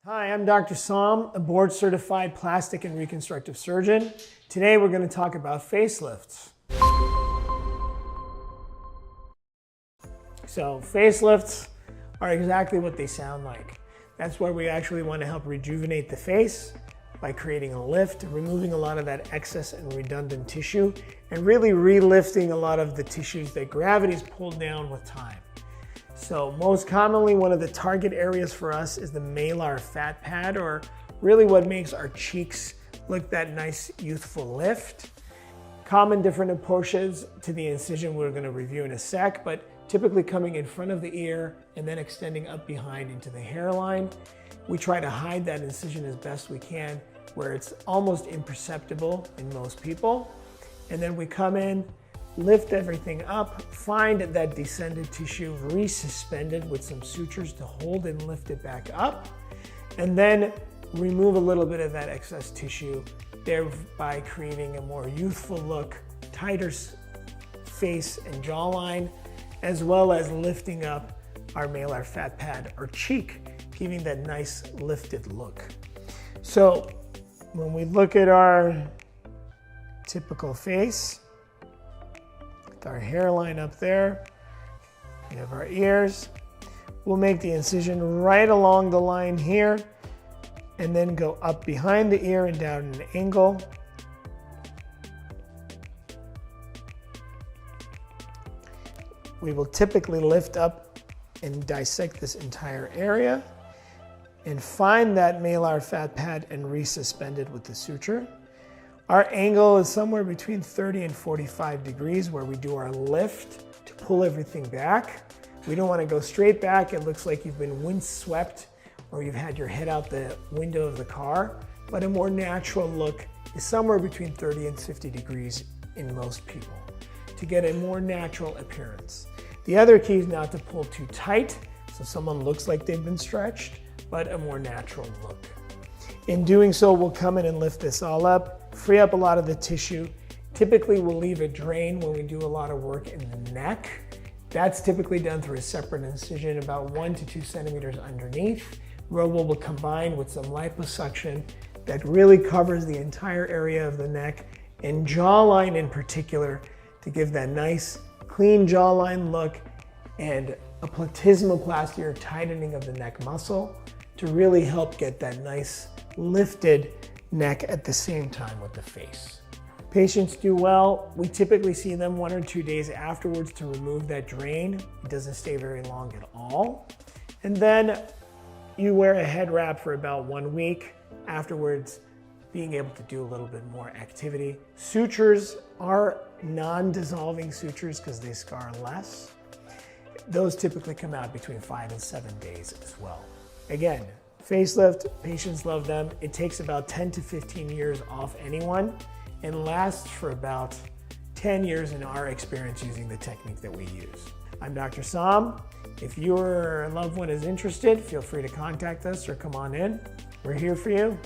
Hi, I'm Dr. Sam, a board-certified plastic and reconstructive surgeon. Today we're going to talk about facelifts. So facelifts are exactly what they sound like. That's why we actually want to help rejuvenate the face by creating a lift, removing a lot of that excess and redundant tissue, and really relifting a lot of the tissues that gravity's pulled down with time. So most commonly, one of the target areas for us is the malar fat pad, or really what makes our cheeks look that nice youthful lift. Common different approaches to the incision we're going to review in a sec, but typically coming in front of the ear and then extending up behind into the hairline. We try to hide that incision as best we can, where it's almost imperceptible in most people. And then we come in, lift everything up, find that descended tissue resuspended with some sutures to hold and lift it back up, and then remove a little bit of that excess tissue, thereby creating a more youthful look, tighter face and jawline, as well as lifting up our malar fat pad or cheek, giving that nice lifted look. So when we look at our typical face, our hairline up there, we have our ears. We'll make the incision right along the line here and then go up behind the ear and down an angle. We will typically lift up and dissect this entire area and find that malar fat pad and resuspend it with the suture. Our angle is somewhere between 30 and 45 degrees where we do our lift to pull everything back. We don't want to go straight back. It looks like you've been windswept or you've had your head out the window of the car, but a more natural look is somewhere between 30 and 50 degrees in most people to get a more natural appearance. The other key is not to pull too tight so someone looks like they've been stretched, but a more natural look. In doing so, we'll come in and lift this all up, free up a lot of the tissue. Typically, we'll leave a drain when we do a lot of work in the neck. That's typically done through a separate incision about 1 to 2 centimeters underneath, where we'll combine with some liposuction that really covers the entire area of the neck and jawline in particular to give that nice, clean jawline look and a platysmoplasty or tightening of the neck muscle to really help get that nice lifted neck at the same time with the face. Patients do well. We typically see them 1 or 2 days afterwards to remove that drain. It doesn't stay very long at all. And then you wear a head wrap for about 1 week. Afterwards, being able to do a little bit more activity. Sutures are non-dissolving sutures because they scar less. Those typically come out between 5 and 7 days as well. Again, facelift, patients love them. It takes about 10 to 15 years off anyone and lasts for about 10 years in our experience using the technique that we use. I'm Dr. Sam. If your loved one is interested, feel free to contact us or come on in. We're here for you.